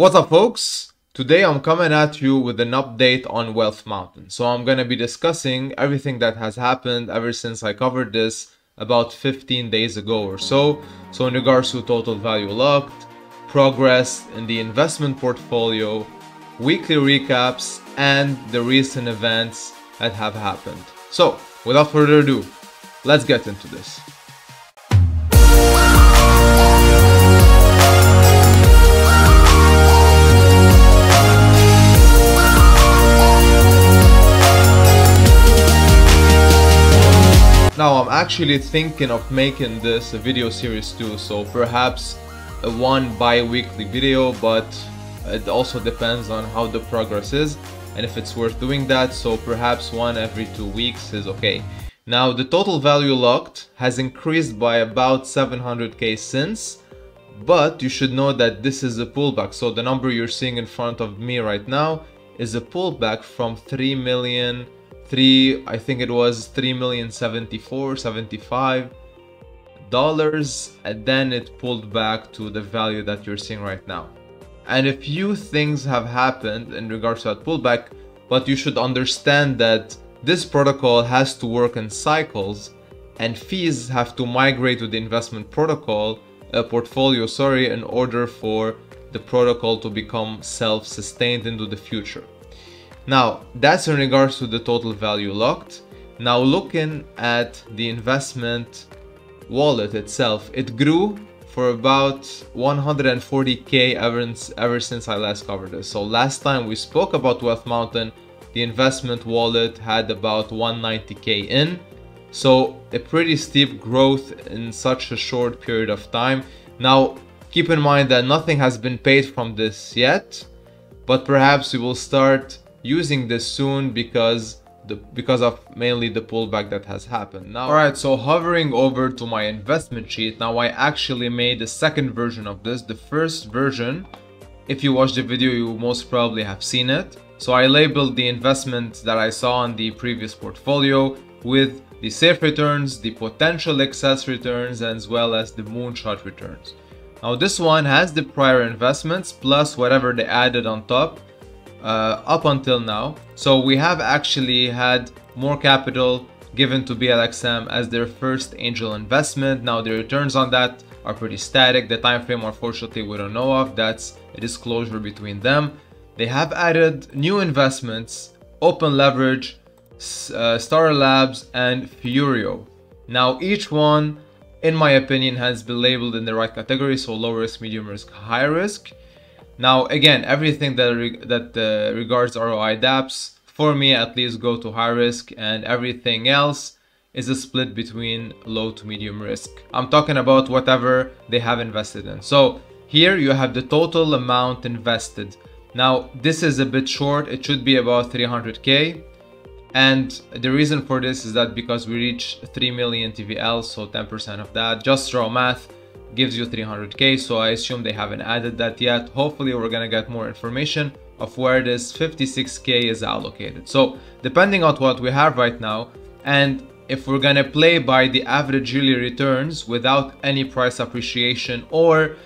What's up, folks? Today I'm coming at you with an update on Wealth Mountain. So I'm going to be discussing everything that has happened ever since I covered this about 15 days ago or so. So in regards to total value locked, progress in the investment portfolio, weekly recaps, and the recent events that have happened. So without further ado, let's get into this. Now I'm actually thinking of making this a video series too, so perhaps a one bi-weekly video, but it also depends on how the progress is and if it's worth doing that, so perhaps one every 2 weeks is okay. Now the total value locked has increased by about 700k since, but you should know that this is a pullback, so the number you're seeing in front of me right now is a pullback from 3 million. I think it was $3,074,75, and then it pulled back to the value that you're seeing right now. And a few things have happened in regards to that pullback, but you should understand that this protocol has to work in cycles, and fees have to migrate to the investment portfolio, in order for the protocol to become self-sustained into the future. Now, that's in regards to the total value locked. Now, looking at the investment wallet itself, it grew for about 140k ever since I last covered this. So last time we spoke about Wealth Mountain, the investment wallet had about 190k in. So a pretty steep growth in such a short period of time. Now, keep in mind that nothing has been paid from this yet, but perhaps we will start using this soon because of mainly the pullback that has happened. Now, alright, so hovering over to my investment sheet, now I actually made a second version of this. The first version, if you watched the video, you most probably have seen it. So I labeled the investments that I saw on the previous portfolio with the safe returns, the potential excess returns, as well as the moonshot returns. Now this one has the prior investments plus whatever they added on top up until now. So we have actually had more capital given to BLXM as their first angel investment. Now the returns on that are pretty static. The time frame, unfortunately, we don't know of. That's a disclosure between them. They have added new investments: Open Leverage, Star Labs, and Furio. Now each one, in my opinion, has been labeled in the right category, so low risk, medium risk, high risk. Now again, everything that regards ROI dApps, for me at least, go to high risk, and everything else is a split between low to medium risk. I'm talking about whatever they have invested in. So here you have the total amount invested. Now this is a bit short, it should be about 300k, and the reason for this is that because we reached 3 million TVL, so 10% of that, just raw math, gives you 300k, so I assume they haven't added that yet. Hopefully we're gonna get more information of where this 56k is allocated. So depending on what we have right now, and if we're gonna play by the average yearly returns without any price appreciation or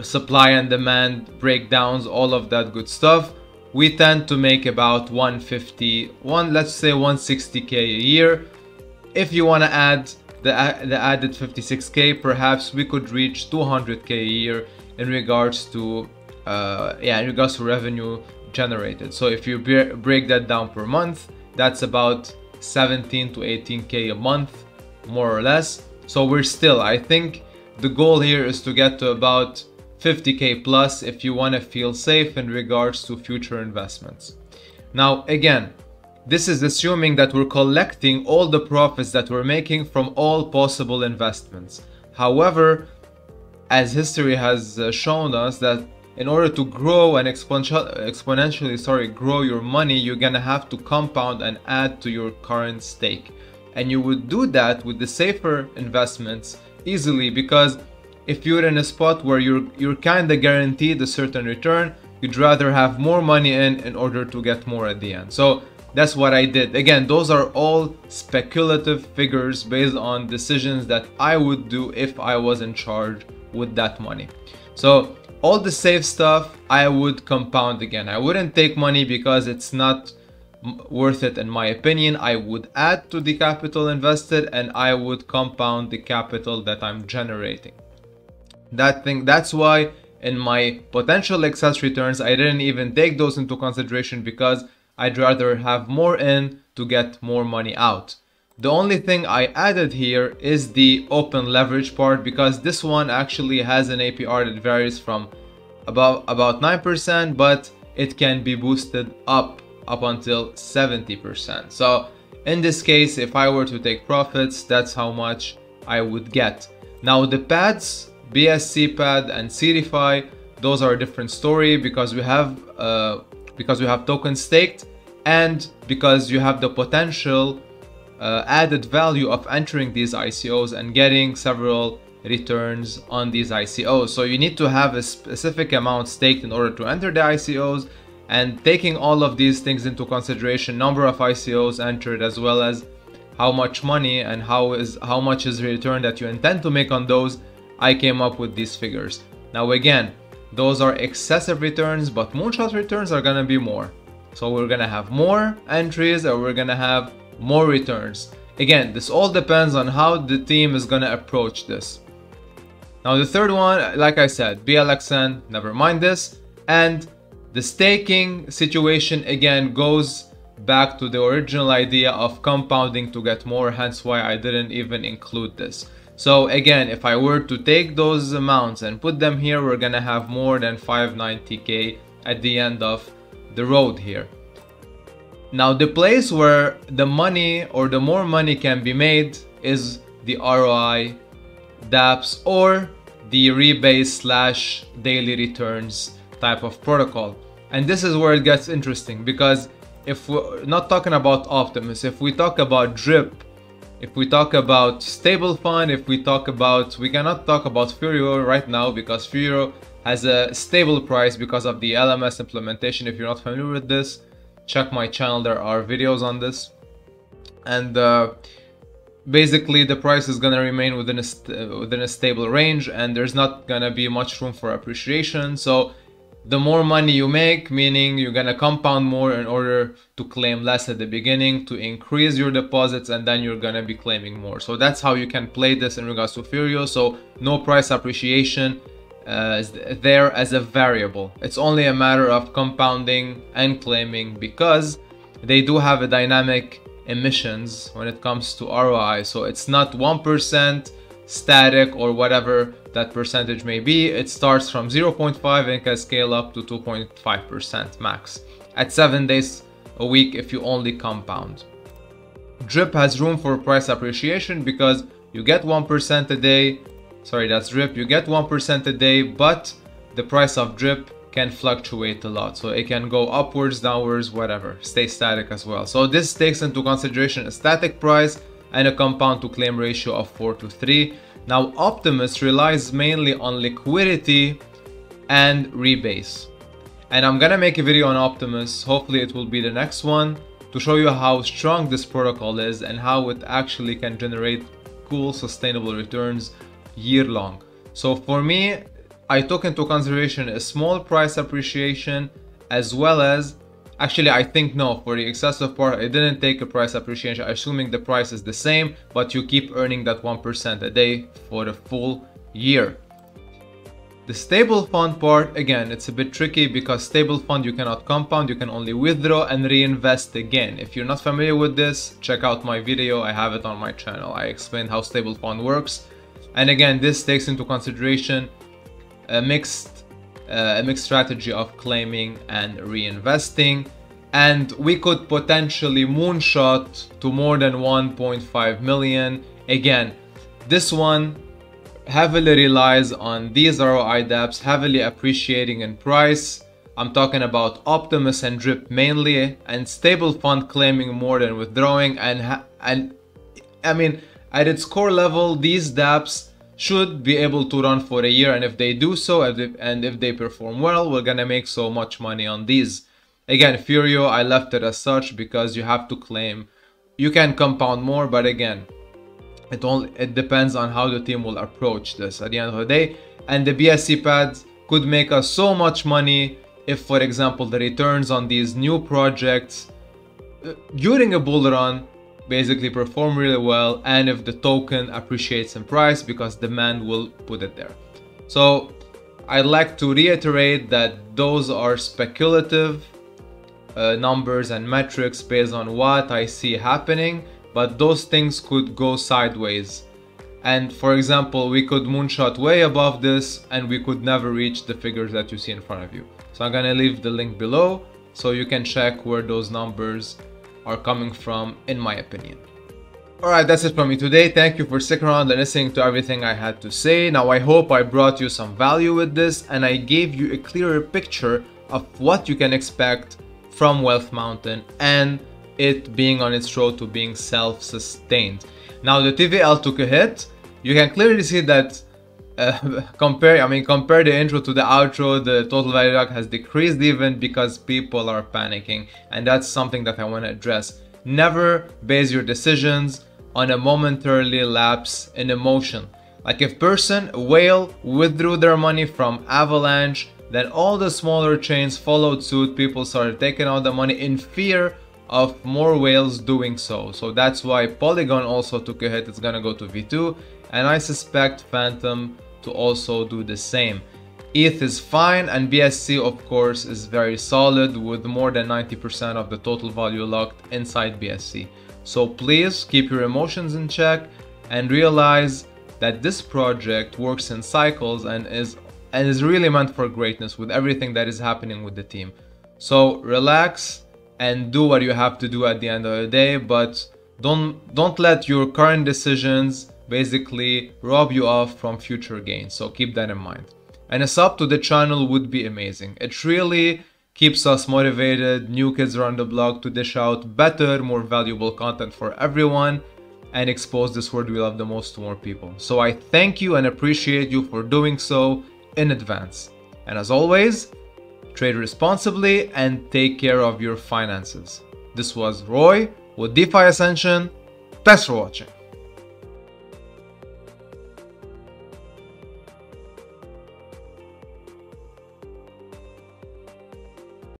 supply and demand breakdowns, all of that good stuff, we tend to make about let's say 160k a year. If you want to add the added 56k, perhaps we could reach 200k a year in regards to revenue generated. So if you break that down per month, that's about 17 to 18k a month, more or less. So we're still, I think the goal here is to get to about 50k plus if you want to feel safe in regards to future investments. Now again, this is assuming that we're collecting all the profits that we're making from all possible investments. However, as history has shown us, that in order to grow and exponentially grow your money, you're gonna have to compound and add to your current stake. And you would do that with the safer investments easily, because if you're in a spot where you're kind of guaranteed a certain return, you'd rather have more money in order to get more at the end. So that's what I did. Again, those are all speculative figures based on decisions that I would do if I was in charge with that money. So all the safe stuff I would compound again. I wouldn't take money because it's not worth it in my opinion. I would add to the capital invested and I would compound the capital that I'm generating. That's why in my potential excess returns I didn't even take those into consideration, because I'd rather have more in to get more money out. The only thing I added here is the open leverage part, because this one actually has an APR that varies from about 9%, but it can be boosted up until 70%. So in this case, if I were to take profits, that's how much I would get. Now the pads, BSC pad and DEFI, those are a different story, because we have tokens staked, and because you have the potential added value of entering these ICOs and getting several returns on these ICOs. So you need to have a specific amount staked in order to enter the ICOs, and taking all of these things into consideration, number of ICOs entered, as well as how much money and how much is the return that you intend to make on those, I came up with these figures. Now again, those are excessive returns, but moonshot returns are gonna be more. So we're gonna have more entries, or we're gonna have more returns. Again, this all depends on how the team is gonna approach this. Now the third one, like I said, BLXN, never mind this. And the staking situation again goes back to the original idea of compounding to get more, hence why I didn't even include this. So again, if I were to take those amounts and put them here, we're gonna have more than 590k at the end of the road here. Now the place where the money or the more money can be made is the ROI, dApps, or the rebase / daily returns type of protocol. And this is where it gets interesting, because if we're not talking about Optimus, if we talk about Drip, if we talk about stable fund, we cannot talk about Furio right now, because Furio has a stable price because of the LMS implementation. If you're not familiar with this, check my channel, there are videos on this. And basically the price is gonna remain within a stable range, and there's not gonna be much room for appreciation. So the more money you make, meaning you're gonna compound more in order to claim less at the beginning, to increase your deposits, and then you're gonna be claiming more. So that's how you can play this in regards to Furio. So no price appreciation is there as a variable. It's only a matter of compounding and claiming, because they do have a dynamic emissions when it comes to ROI. So it's not 1% static or whatever that percentage may be. It starts from 0.5 and can scale up to 2.5% max at 7 days a week if you only compound. Drip has room for price appreciation because you get 1% a day. Sorry, that's Drip. You get 1% a day, but the price of Drip can fluctuate a lot. So it can go upwards, downwards, whatever, stay static as well. So this takes into consideration a static price and a compound to claim ratio of 4:3. Now Optimus relies mainly on liquidity and rebase. And I'm gonna make a video on Optimus, hopefully it will be the next one, to show you how strong this protocol is and how it actually can generate cool sustainable returns year long. So for me, I took into consideration a small price appreciation, as well as, actually I think no, for the excessive part I didn't take a price appreciation, assuming the price is the same, but you keep earning that 1% a day for the full year. The stable fund part, again, it's a bit tricky because stable fund you cannot compound, you can only withdraw and reinvest again. If you're not familiar with this, check out my video, I have it on my channel. I explained how stable fund works. And again, this takes into consideration a mixed strategy of claiming and reinvesting. And we could potentially moonshot to more than 1.5 million. Again, this one heavily relies on these ROI dApps heavily appreciating in price. I'm talking about Optimus and Drip mainly, and stable fund claiming more than withdrawing. And I mean, at its core level, these dApps should be able to run for a year, and if they do so, and if they perform well, we're gonna make so much money on these. Again, Furio, I left it as such because you have to claim. You can compound more, but again, it depends on how the team will approach this at the end of the day. And the BSC pads, could make us so much money if, for example, the returns on these new projects during a bull run basically perform really well, and if the token appreciates in price because demand will put it there. So I'd like to reiterate that those are speculative numbers and metrics based on what I see happening, but those things could go sideways. And for example, we could moonshot way above this and we could never reach the figures that you see in front of you. So I'm gonna leave the link below so you can check where those numbers are coming from, in my opinion. Alright, that's it from me today. Thank you for sticking around and listening to everything I had to say. Now I hope I brought you some value with this and I gave you a clearer picture of what you can expect from Wealth Mountain and it being on its road to being self-sustained. Now the TVL took a hit. You can clearly see that compare the intro to the outro, the total value lock has decreased even because people are panicking, and that's something that I want to address. Never base your decisions on a momentarily lapse in emotion. Like if a whale withdrew their money from Avalanche, then all the smaller chains followed suit. People started taking out the money in fear of more whales doing so. So that's why Polygon also took a hit. It's gonna go to V2, and I suspect Phantom to also do the same. ETH is fine, and BSC of course is very solid with more than 90% of the total value locked inside BSC. So please keep your emotions in check and realize that this project works in cycles and is really meant for greatness with everything that is happening with the team. So relax and do what you have to do at the end of the day, but don't let your current decisions basically rob you off from future gains. So keep that in mind. And a sub to the channel would be amazing. It really keeps us motivated, new kids around the block, to dish out better, more valuable content for everyone and expose this word we love the most to more people. So I thank you and appreciate you for doing so in advance. And as always, trade responsibly and take care of your finances. This was Roy with DeFi Ascension. Thanks for watching.